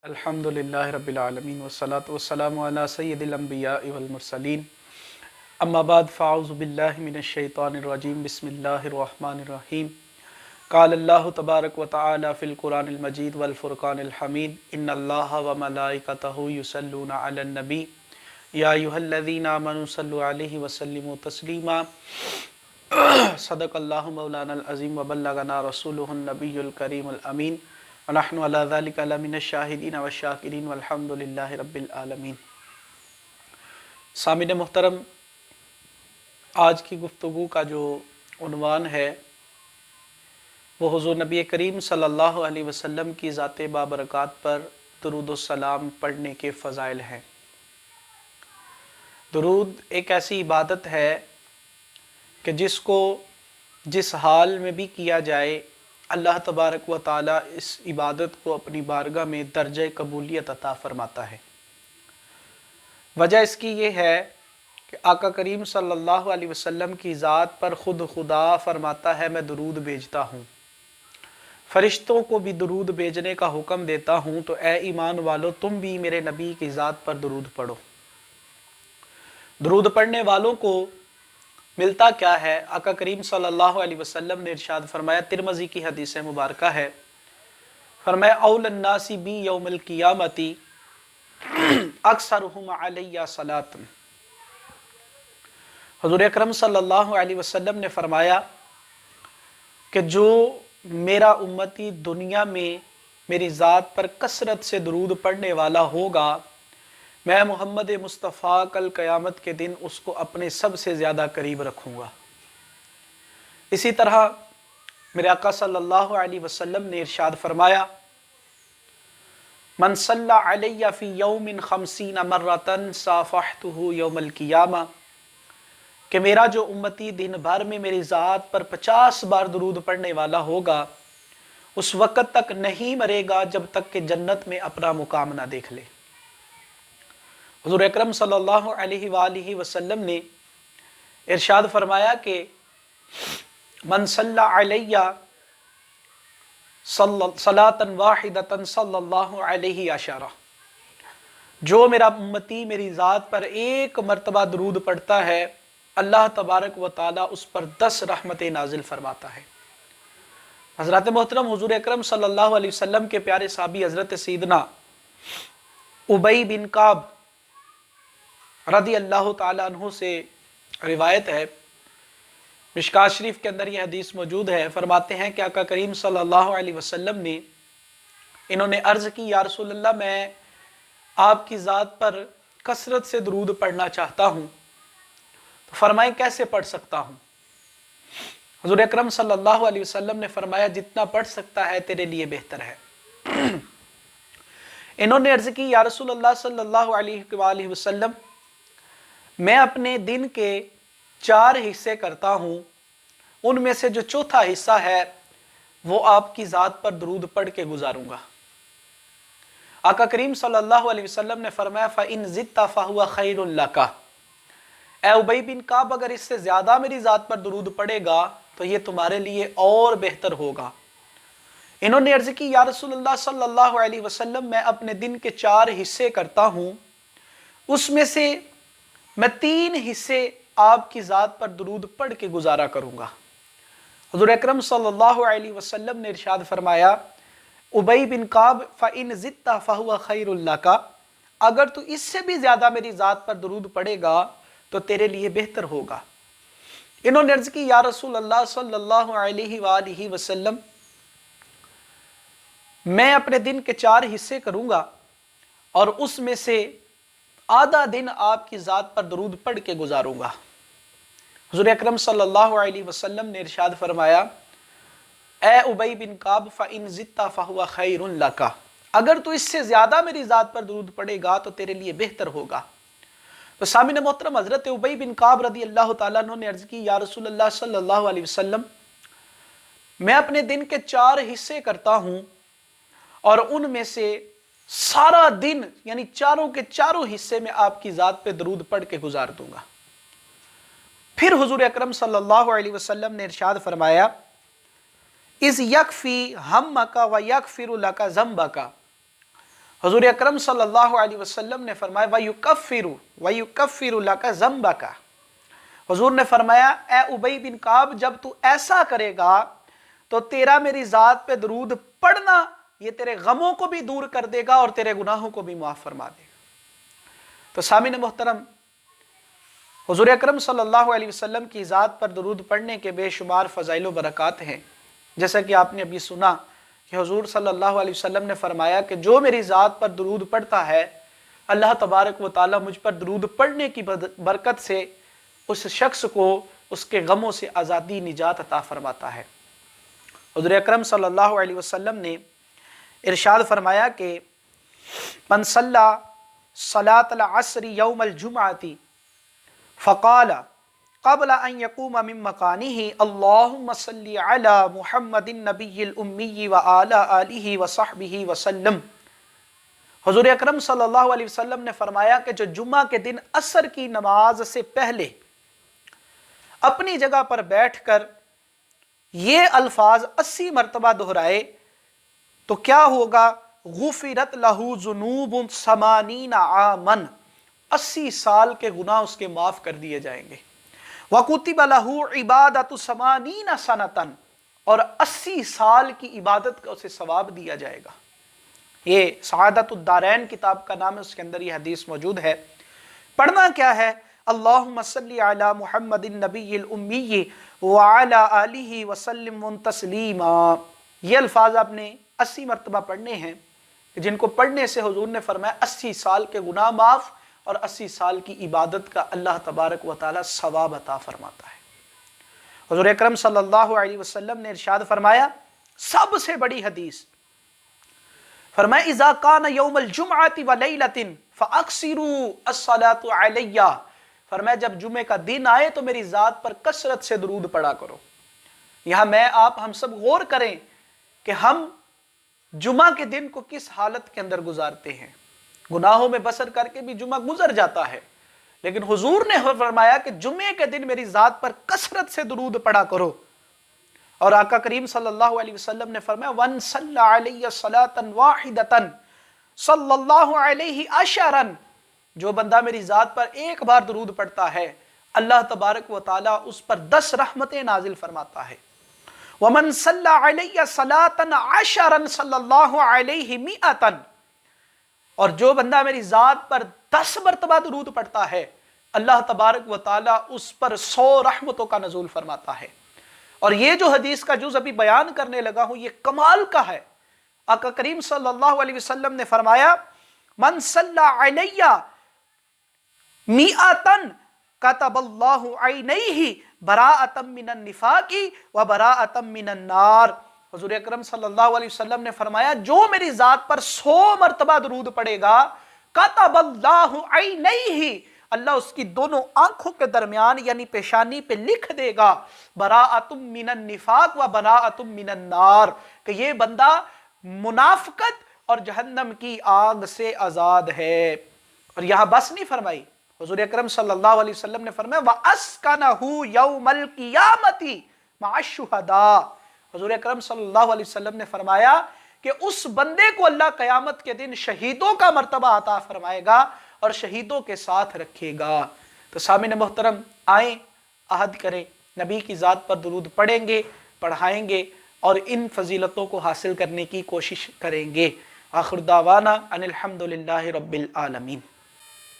الحمدللہ رب العالمین والصلاة والسلام علی سید الانبیاء والمرسلین اما بعد فاعوذ باللہ من الشیطان الرجیم بسم اللہ الرحمن الرحیم قال اللہ تبارک و تعالی فی القرآن المجید والفرقان الحمید ان اللہ وملائکتہ یصلون علی النبی یا ایھا الذین آمنوا صلوا علیہ وسلموا تسلیما صدق اللہ مولانا العظیم وبلغنا رسولہ النبی الکریم الامین ونحن علی ذلک لمن الشاہدین والشاکرین والحمدللہ رب العالمین۔ سامعین محترم، آج کی گفتگو کا جو عنوان ہے وہ حضور نبی کریم صلی اللہ علیہ وسلم کی ذات بابرکات پر درود و سلام پڑھنے کے فضائل ہیں۔ درود ایک ایسی عبادت ہے کہ جس کو جس حال میں بھی کیا جائے اللہ تبارک و تعالی اس عبادت کو اپنی بارگاہ میں درجہ قبولیت عطا فرماتا ہے۔ وجہ اس کی یہ ہے کہ آقا کریم صلی اللہ علیہ وسلم کی ذات پر خود خدا فرماتا ہے میں درود بھیجتا ہوں، فرشتوں کو بھی درود بھیجنے کا حکم دیتا ہوں، تو اے ایمان والو تم بھی میرے نبی کی ذات پر درود پڑھو۔ درود پڑھنے والوں کو ملتا کیا ہے؟ آقا کریم صلی اللہ علیہ وسلم نے ارشاد فرمایا، ترمذی کی حدیث مبارکہ ہے، فرمایا اول الناس بی یوم القیامتی اکثرہم علی صلاۃ۔ حضور اکرم صلی اللہ علیہ وسلم نے فرمایا کہ جو میرا امتی دنیا میں میری ذات پر کثرت سے درود پڑھنے والا ہوگا، میں محمد مصطفیٰ کل قیامت کے دن اس کو اپنے سب سے زیادہ قریب رکھوں گا۔ اسی طرح میرے آقا صلی اللہ علیہ وسلم نے ارشاد فرمایا، من صلی علی فی یوم 50 مرۃ صافحتہ یوم القیامہ، کہ میرا جو امتی دن بھر میں میری ذات پر 50 بار درود پڑھنے والا ہوگا، اس وقت تک نہیں مرے گا جب تک کہ جنت میں اپنا مقام نہ دیکھ لے۔ حضور اکرم صلی اللہ علیہ وآلہ وسلم نے ارشاد فرمایا کہ من صلی علی صلاۃ واحدۃ صلی اللہ علیہ عشرہ، جو میرا امتی میری ذات پر ایک مرتبہ درود پڑھتا ہے، اللہ تبارک و تعالی اس پر 10 رحمتیں نازل فرماتا ہے۔ حضرات محترم، حضور اکرم صلی اللہ علیہ وسلم کے پیارے صحابی حضرت سیدنا ابی بن کعب رضی اللہ تعالیٰ عنہ سے روایت ہے، مشکوٰۃ شریف کے اندر یہ حدیث موجود ہے، فرماتے ہیں کہ آقا کریم صلی اللہ علیہ وسلم نے انہوں نے عرض کی، یا رسول اللہ میں آپ کی ذات پر کثرت سے درود پڑھنا چاہتا ہوں، تو فرمائیں کیسے پڑھ سکتا ہوں؟ حضور اکرم صلی اللہ علیہ وسلم نے فرمایا جتنا پڑھ سکتا ہے تیرے لیے بہتر ہے۔ انہوں نے عرض کی، یا رسول اللہ صلی اللہ علیہ وآلہ وسلم میں اپنے دن کے 4 حصے کرتا ہوں، ان میں سے جو چوتھا حصہ ہے وہ آپ کی ذات پر درود پڑھ کے گزاروں گا۔ آقا کریم صلی اللہ علیہ وسلم نے فرمایا فَإِن زِدْتَ فَهُوَ خَيْرٌ لَكَ، اے ابی بن کعب اگر اس سے زیادہ میری ذات پر درود پڑے گا تو یہ تمہارے لیے اور بہتر ہوگا۔ انہوں نے عرض کی، یا رسول اللہ صلی اللہ علیہ وسلم میں اپنے دن کے 4 حصے کرتا ہوں، اس میں سے میں 3 حصے آپ کی ذات پر درود پڑھ کے گزارا کروں گا۔ حضور اکرم صلی اللہ علیہ وسلم نے ارشاد فرمایا، ابی بن کعب فَإِن زِدْتَ فَهُوَ خَيْرٌ لَكَ، اگر تو اس سے بھی زیادہ میری ذات پر درود پڑے گا تو تیرے لیے بہتر ہوگا۔ انہوں نے عرض کی، یا رسول اللہ صلی اللہ علیہ وآلہ وسلم میں اپنے دن کے 4 حصے کروں گا اور اس میں سے آدھا دن آپ کی ذات پر درود پڑھ کے گزاروں گا۔ حضور اکرم صلی اللہ علیہ وسلم نے ارشاد فرمایا، اے ابی بن کعب فَإِن زِدْتَ فَهُوَ خَيْرٌ لَكَ، اگر تو اس سے زیادہ میری ذات پر درود پڑے گا تو تیرے لیے بہتر ہوگا۔ تو سامعین محترم، حضرت ابی بن کعب رضی اللہ تعالیٰ عنہ نے عرض کی، یا رسول اللہ صلی اللہ علیہ وسلم میں اپنے دن کے 4 حصے کرتا ہوں اور ان میں سے سارا دن یعنی 4 کے 4 حصے میں آپ کی ذات پہ درود پڑھ کے گزار دوں گا۔ پھر حضور اکرم صلی اللہ علیہ وسلم نے ارشاد فرمایا، اِذْ يَكْفِي هَمَّكَ وَيَغْفِرُ لَكَ ذَنبَكَ، حضور اکرم صلی اللہ علیہ وسلم نے فرمایا وَيُكَفِّرُ لَكَ ذَنْبَكَ، حضور نے فرمایا اے ابی بن کعب، جب تو ایسا کرے گا تو تیرا میری ذات پہ درود پڑھنا یہ تیرے غموں کو بھی دور کر دے گا اور تیرے گناہوں کو بھی معاف فرما دے گا۔ تو سامعین محترم، حضور اکرم صلی اللہ علیہ وسلم کی ذات پر درود پڑھنے کے بے شمار فضائل و برکات ہیں، جیسا کہ آپ نے ابھی سنا کہ حضور صلی اللہ علیہ وسلم نے فرمایا کہ جو میری ذات پر درود پڑھتا ہے اللہ تبارک و تعالی مجھ پر درود پڑھنے کی برکت سے اس شخص کو اس کے غموں سے آزادی نجات عطا فرماتا ہے۔ حضور اکرم صلی اللہ علیہ وسلم نے ارشاد فرمایا کہ من صلی صلاة العصر یوم الجمعۃ فقال قبل ان يقوم من مكانه اللهم صل على محمد النبي الأمي وعلى آله وصحبه وسلم، حضور اکرم صلی اللہ علیہ وسلم نے فرمایا کہ جو جمعہ کے دن عصر کی نماز سے پہلے اپنی جگہ پر بیٹھ کر یہ الفاظ 80 مرتبہ دہرائے تو کیا ہوگا؟ غفرت لہو ذنوب 80 عامًا، 80 سال کے گناہ اس کے معاف کر دیے جائیں گے۔ وَكُتِبَ لَهُ عِبَادَةُ 80 سَنَةً، اور 80 سال کی عبادت کا اسے ثواب دیا جائے گا۔ یہ سعادت الدارین کتاب کا نام ہے، اس کے اندر یہ حدیث موجود ہے۔ پڑھنا کیا ہے؟ اللہم صلی علی محمد النبی الامی وعلی آلہ وسلم تسلیما، یہ الفاظ آپ نے 80 مرتبہ پڑھنے ہیں، جن کو پڑھنے سے حضور نے فرمایا 80 سال کے گناہ معاف اور 80 سال کی عبادت کا اللہ تبارک و تعالی ثواب عطا فرماتا ہے۔ حضور اکرم صلی اللہ علیہ وسلم نے ارشاد فرمایا، سب سے بڑی حدیث، فرمایا اذا کان یوم الجمعۃ ولیلۃ فاکثروا الصلاۃ علی، فرمایا جب جمعے کا دن آئے تو میری ذات پر کثرت سے درود پڑھا کرو۔ یہاں میں آپ ہم سب غور کریں کہ ہم جمعہ کے دن کو کس حالت کے اندر گزارتے ہیں۔ گناہوں میں بسر کر کے بھی جمعہ گزر جاتا ہے، لیکن حضور نے فرمایا کہ جمعے کے دن میری ذات پر کثرت سے درود پڑھا کرو۔ اور آقا کریم صلی اللہ علیہ وسلم نے فرمایا وَن صلی علیہ صلاةً واحدةً صلی اللہ علیہ عشرًا، جو بندہ میری ذات پر ایک بار درود پڑھتا ہے اللہ تبارک و تعالیٰ اس پر 10 رحمتیں نازل فرماتا ہے۔ وَمَن صَلَّى عَلَيَّ صَلَاةً عَشَرًا صلی اللہ علیہ مِئَةً، اور جو بندہ میری ذات پر 10 مرتبہ درود پڑھتا ہے اللہ تبارک و تعالیٰ اس پر 100 رحمتوں کا نزول فرماتا ہے۔ اور یہ جو حدیث کا جز ابھی بیان کرنے لگا ہوں یہ کمال کا ہے۔ آقا کریم صلی اللہ علیہ وسلم نے فرمایا من صلی علیہ مئۃً کتب اللہ عینیہ براءۃ من النفاق و براءۃ من النار، حضور اکرم صلی اللہ علیہ وسلم نے فرمایا جو میری ذات پر 100 مرتبہ درود پڑے گا کتب اللہ عینیہ، اللہ اس کی دونوں آنکھوں کے درمیان یعنی پیشانی پہ لکھ دے گا براءۃ من النفاق و براءۃ من النار، کہ یہ بندہ منافقت اور جہنم کی آگ سے آزاد ہے۔ اور یہاں بس نہیں فرمائی، حضور اکرم صلی اللہ علیہ وسلم نے فرمایا وَأَسْكَنَهُ يَوْمَ الْقِيَامَةِ مَعَ الشُّهَدَاءِ، حضور اکرم صلی اللہ علیہ وسلم نے فرمایا کہ اس بندے کو اللہ قیامت کے دن شہیدوں کا مرتبہ عطا فرمائے گا اور شہیدوں کے ساتھ رکھے گا۔ تو سامعین محترم، آئیں عہد کریں، نبی کی ذات پر درود پڑھیں گے، پڑھائیں گے اور ان فضیلتوں کو حاصل کرنے کی کوشش کریں گے۔ آخر دعوانا ان الحمدللہ رب العالمین۔